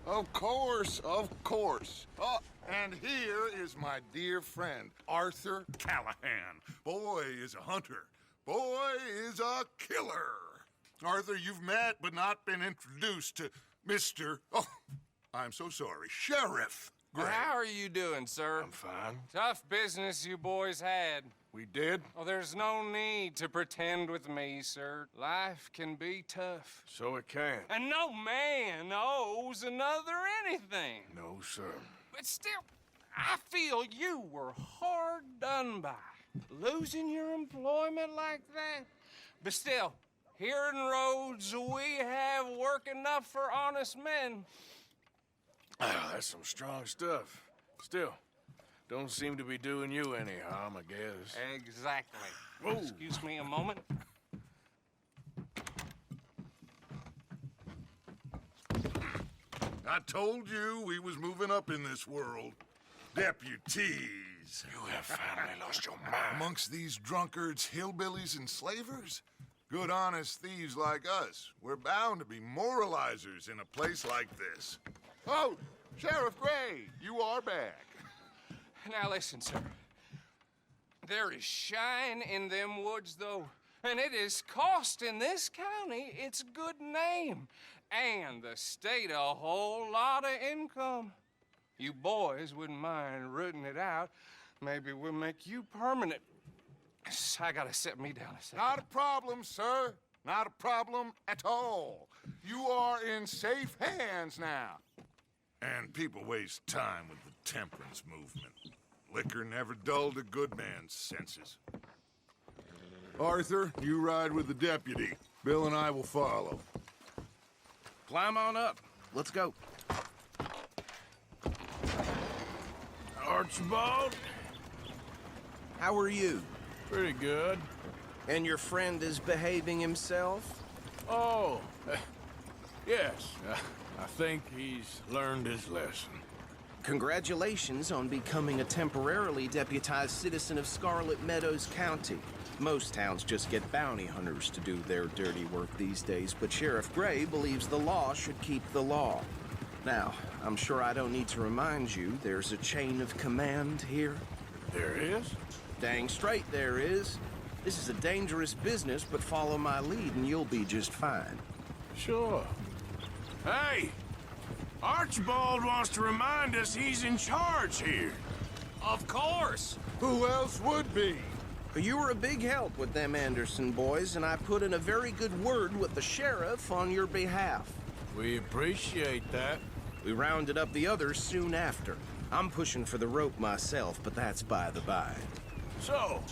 Of course, of course. Oh, and here is my dear friend, Arthur Callahan. Boy is a hunter. Boy is a killer. Arthur, you've met but not been introduced to Mr. Oh, I'm so sorry, Sheriff Gray. How are you doing, sir? I'm fine. Tough business you boys had. We did? Oh, there's no need to pretend with me, sir. Life can be tough. So it can. And no man owes another anything. No, sir. But still, I feel you were hard done by. Losing your employment like that. But still, here in Rhodes, we have work enough for honest men. Ah, that's some strong stuff. Still, don't seem to be doing you any harm, I guess. Exactly. Whoa. Excuse me a moment. I told you we was moving up in this world. Deputies. You have finally lost your mind. Amongst these drunkards, hillbillies, and slavers? Good honest thieves like us. We're bound to be moralizers in a place like this. Oh, Sheriff Gray, you are back. Now listen, sir. There is shine in them woods, though. And it is costing this county its good name. And the state a whole lot of income. You boys wouldn't mind rooting it out. Maybe we'll make you permanent. I gotta set me down a second. Not a problem, sir. Not a problem at all. You are in safe hands now. And people waste time with the temperance movement. Liquor never dulled a good man's senses. Arthur, you ride with the deputy. Bill and I will follow. Climb on up. Let's go. Archibald? How are you? Pretty good. And your friend is behaving himself? Oh, yes. I think he's learned his lesson. Congratulations on becoming a temporarily deputized citizen of Scarlet Meadows County. Most towns just get bounty hunters to do their dirty work these days, but Sheriff Gray believes the law should keep the law. Now, I'm sure I don't need to remind you there's a chain of command here. There is? Dang straight there is. This is a dangerous business, but follow my lead and you'll be just fine. Sure. Hey! Archibald wants to remind us he's in charge here. Of course. Who else would be? You were a big help with them Anderson boys, and I put in a very good word with the sheriff on your behalf. We appreciate that. We rounded up the others soon after. I'm pushing for the rope myself, but that's by the by. So,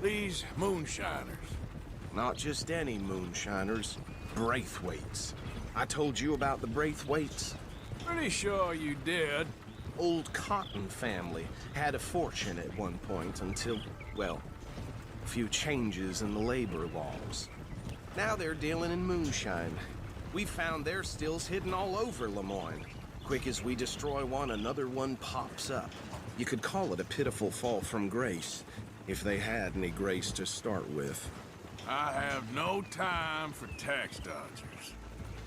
these moonshiners. Not just any moonshiners, Braithwaites. I told you about the Braithwaites. Pretty sure you did. Old Cotton family had a fortune at one point until, well, a few changes in the labor laws. Now they're dealing in moonshine. We found their stills hidden all over Lemoyne. Quick as we destroy one, another one pops up. You could call it a pitiful fall from grace, if they had any grace to start with. I have no time for tax dodgers.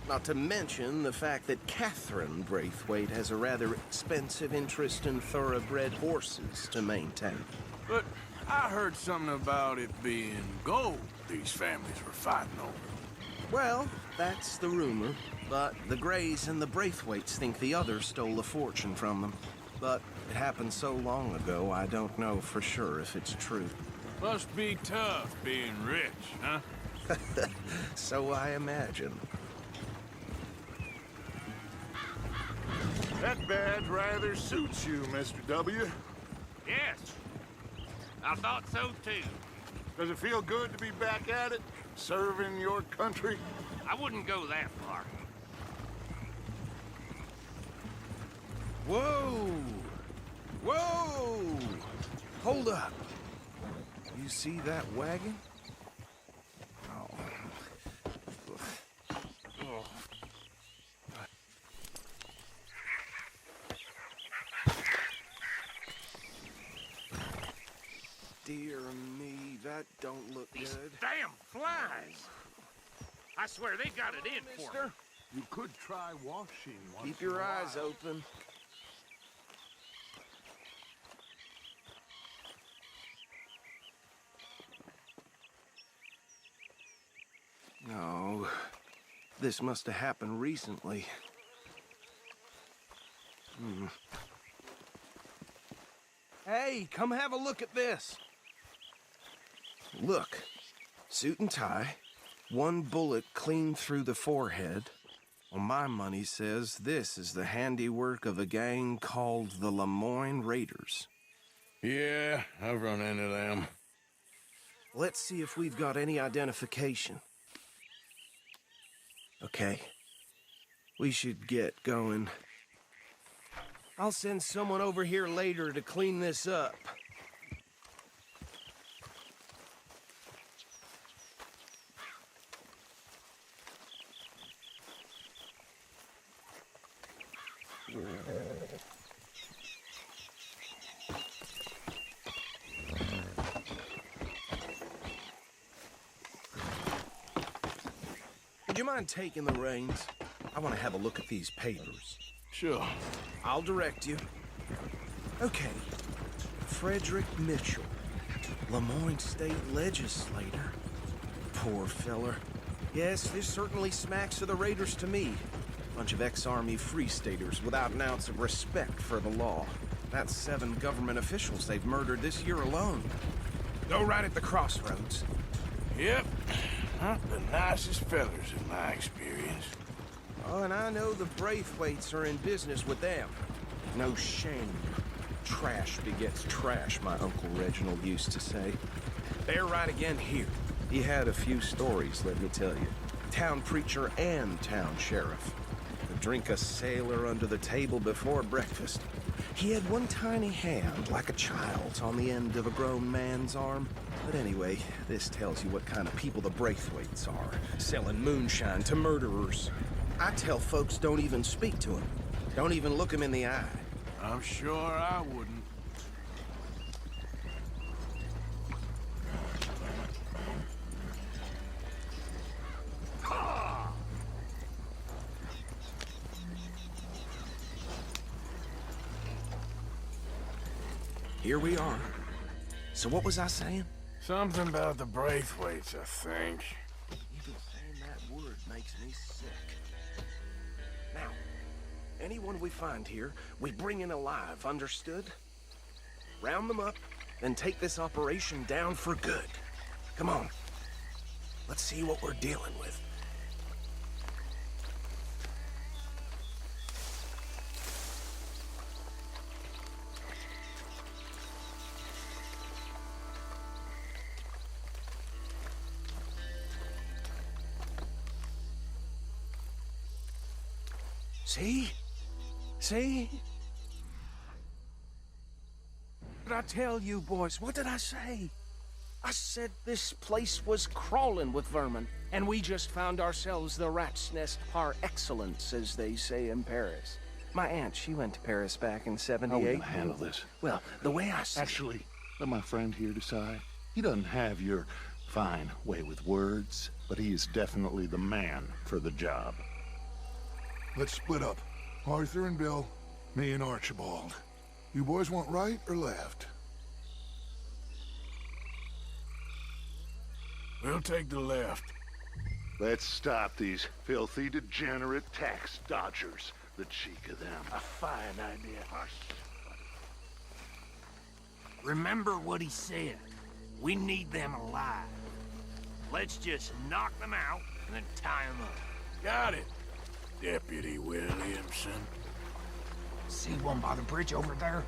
Not to mention the fact that Catherine Braithwaite has a rather expensive interest in thoroughbred horses to maintain. But I heard something about it being gold these families were fighting over. Well, that's the rumor. But the Grays and the Braithwaites think the others stole a fortune from them. But it happened so long ago, I don't know for sure if it's true. Must be tough being rich, huh? So I imagine. That badge rather suits you, Mr. W. Yes, I thought so too. Does it feel good to be back at it, serving your country? I wouldn't go that far. Whoa! Whoa! Hold up. You see that wagon? Oh. don't look These good. damn flies! I swear they got it in for me. Mister, You could try washing once keep in your a eyes while. open. No, this must have happened recently. Hey, come have a look at this. Look, suit and tie, one bullet clean through the forehead. Well, my money says this is the handiwork of a gang called the Lemoyne Raiders. Yeah, I've run into them. Let's see if we've got any identification. Okay. We should get going. I'll send someone over here later to clean this up. Would you mind taking the reins? I want to have a look at these papers. Sure. I'll direct you. Okay. Frederick Mitchell, Lemoyne State Legislator. Poor feller. Yes, this certainly smacks of the Raiders to me. Bunch of ex-Army Free Staters without an ounce of respect for the law. That's 7 government officials they've murdered this year alone. Go right at the crossroads. Yep. Not the nicest fellers in my experience. Oh, and I know the Braithwaites are in business with them. No shame. Trash begets trash, my Uncle Reginald used to say. They're right again here. He had a few stories, let me tell you. Town preacher and town sheriff. Could drink a sailor under the table before breakfast. He had one tiny hand, like a child's, on the end of a grown man's arm. But anyway, this tells you what kind of people the Braithwaites are, selling moonshine to murderers. I tell folks don't even speak to him. Don't even look him in the eye. I'm sure I wouldn't. Here we are. So what was I saying? Something about the Braithwaites, I think. Even saying that word makes me sick. Now, anyone we find here, we bring in alive, understood? Round them up, then take this operation down for good. Come on. Let's see what we're dealing with. See? See? What did I tell you, boys? What did I say? I said this place was crawling with vermin, and we just found ourselves the rat's nest par excellence, as they say in Paris. My aunt, she went to Paris back in '78. How are we gonna handle this? Well, the way I see Actually, let my friend here decide. He doesn't have your fine way with words, but he is definitely the man for the job. Let's split up. Arthur and Bill, me and Archibald. You boys want right or left? We'll take the left. Let's stop these filthy, degenerate tax dodgers. The cheek of them. A fine idea. Remember what he said. We need them alive. Let's just knock them out and then tie them up. Got it, Deputy Williamson. See one by the bridge over there?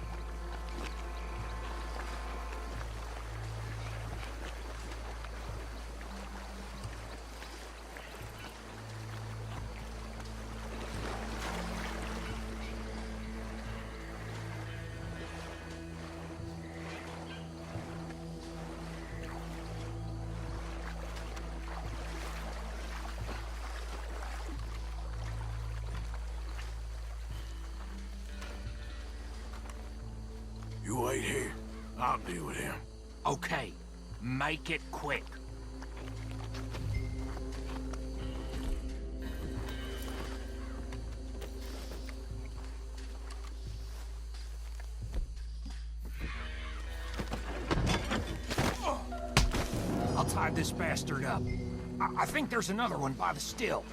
You wait here. I'll deal with him. Okay, Make it quick. I'll tie this bastard up. I think there's another one by the still.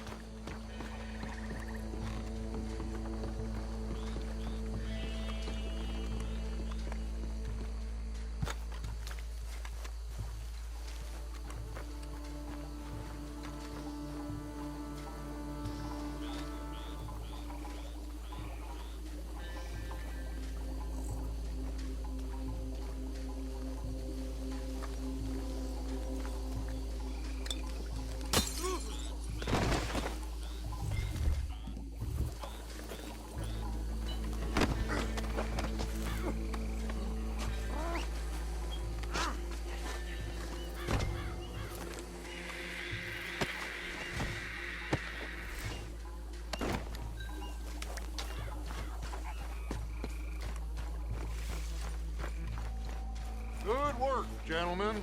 Good work, gentlemen.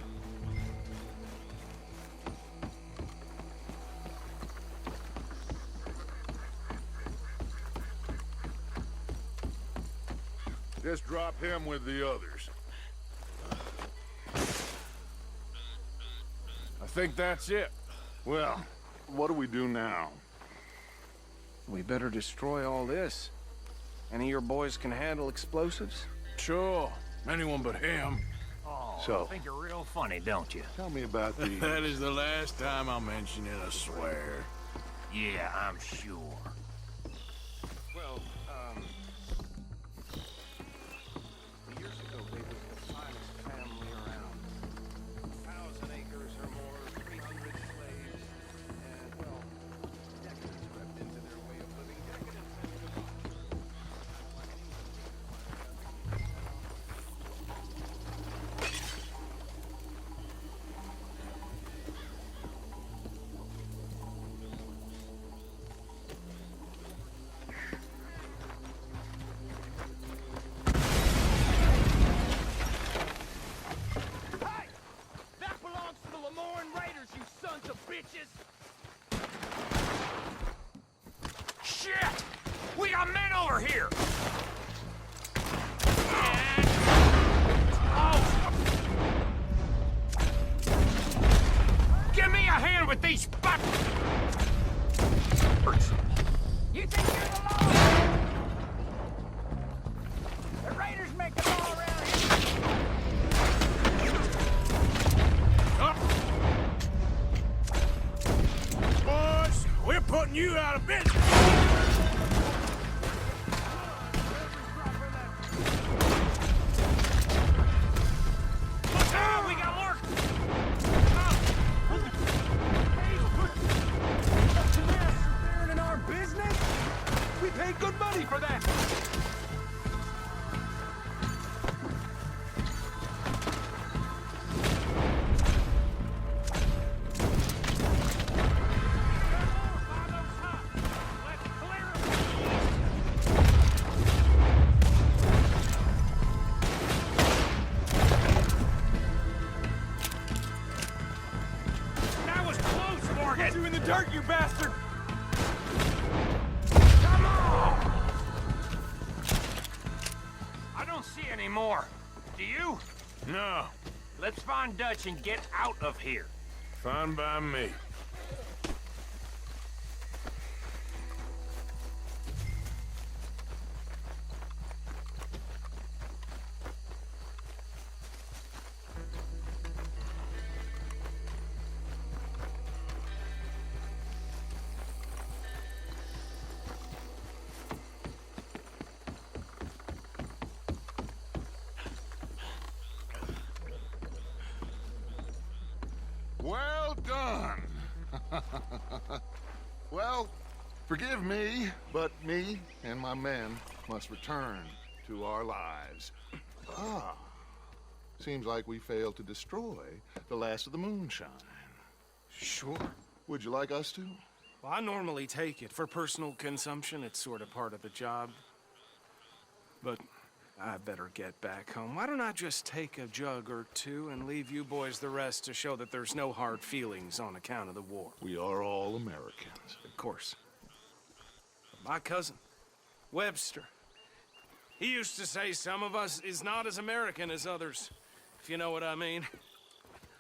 Just drop him with the others. I think that's it. Well, what do we do now? We better destroy all this. Any of your boys can handle explosives? Sure. Anyone but him. Oh, So- I think you're real funny, don't you? Tell me about the... That is the last time I'll mention it, I swear. Yeah, I'm sure. Well, years ago, they was the finest family around. 1,000 acres or more, 300 slaves, and, well, decades crept into their way of living. Decadence and That belongs to the Lemoran Raiders, you sons of bitches! Shit! We got men over here! Oh! Give me a hand with these fuckers! You think you're the law? The Raiders make the law around here! Boys, we're putting you out of business. Look out! We got work! Interfering in our business? We paid good money for that! That was close, Morgan! Put you in the dirt, you bastard! Come on! I don't see any more. Do you? No, Let's find Dutch and get out of here. fine by me. Well done. Well, forgive me, but me and my men must return to our lives. Ah, seems like we failed to destroy the last of the moonshine. Sure. Would you like us to? Well, I normally take it. For personal consumption, it's sort of part of the job. But I better get back home. Why don't I just take a jug or two and leave you boys the rest to show that there's no hard feelings on account of the war? We are all Americans. Of course. My cousin, Webster, he used to say some of us is not as American as others, if you know what I mean.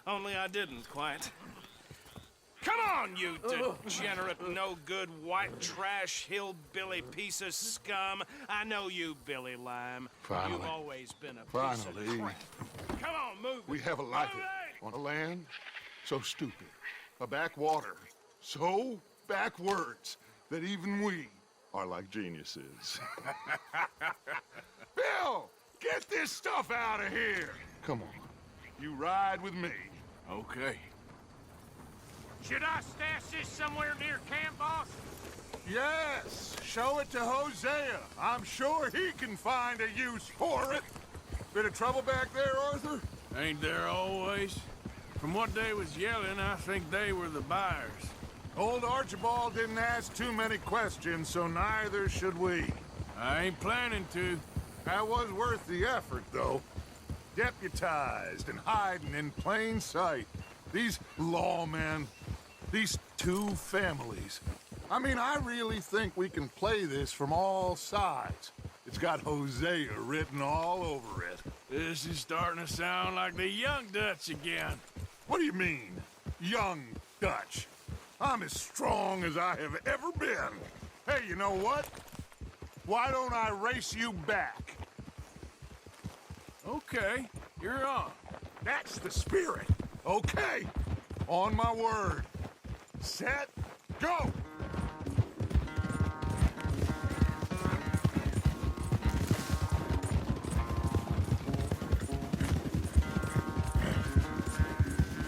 Only I didn't quite. Come on, you degenerate, no-good, white trash, hillbilly piece of scum. I know you, Billy Lime. Finally. You've always been a piece Finally. of crap. Come on, move. We have a life on a land so stupid, a backwater so backwards that even we are like geniuses. Bill, get this stuff out of here. Come on, you ride with me. Okay. Should I stash this somewhere near camp, boss? Yes, show it to Hosea. I'm sure he can find a use for it. Bit of trouble back there, Arthur? Ain't there always? From what they was yelling, I think they were the buyers. Old Archibald didn't ask too many questions, so neither should we. I ain't planning to. That was worth the effort, though. Deputized and hiding in plain sight. These lawmen, these two families. I mean, I really think we can play this from all sides. It's got Hosea written all over it. This is starting to sound like the Young Dutch again. What do you mean, young Dutch? I'm as strong as I have ever been. Hey, you know what? Why don't I race you back? Okay, you're on. That's the spirit. Okay, on my word. Set, go!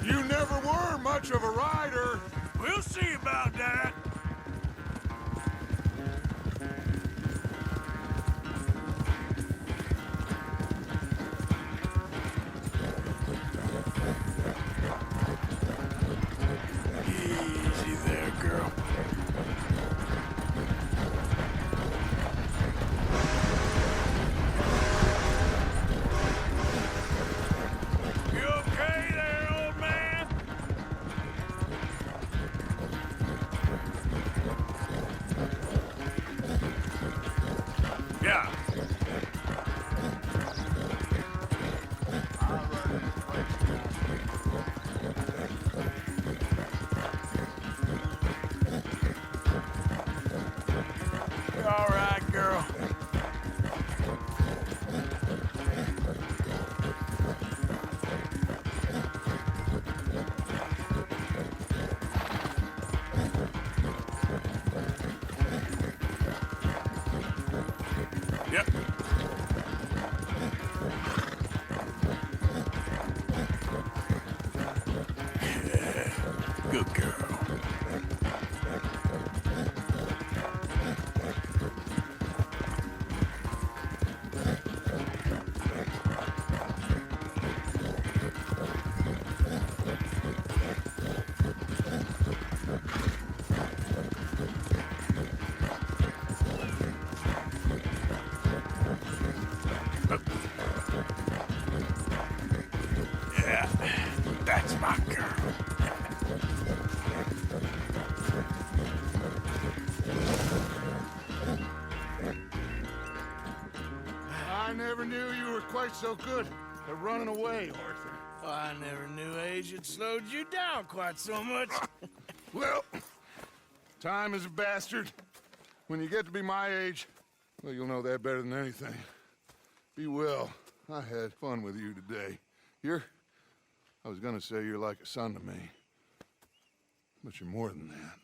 You never were much of a rider. We'll see about that. Easy there, girl. You okay there, old man? Yeah. All right, girl. Yep. Yeah, good girl. Yeah, that's my girl. I never knew you were quite so good at running away, Arthur. I never knew age had slowed you down quite so much. Well, time is a bastard. When you get to be my age, well, you'll know that better than anything. Be well. I had fun with you today. I was gonna say you're like a son to me, but you're more than that.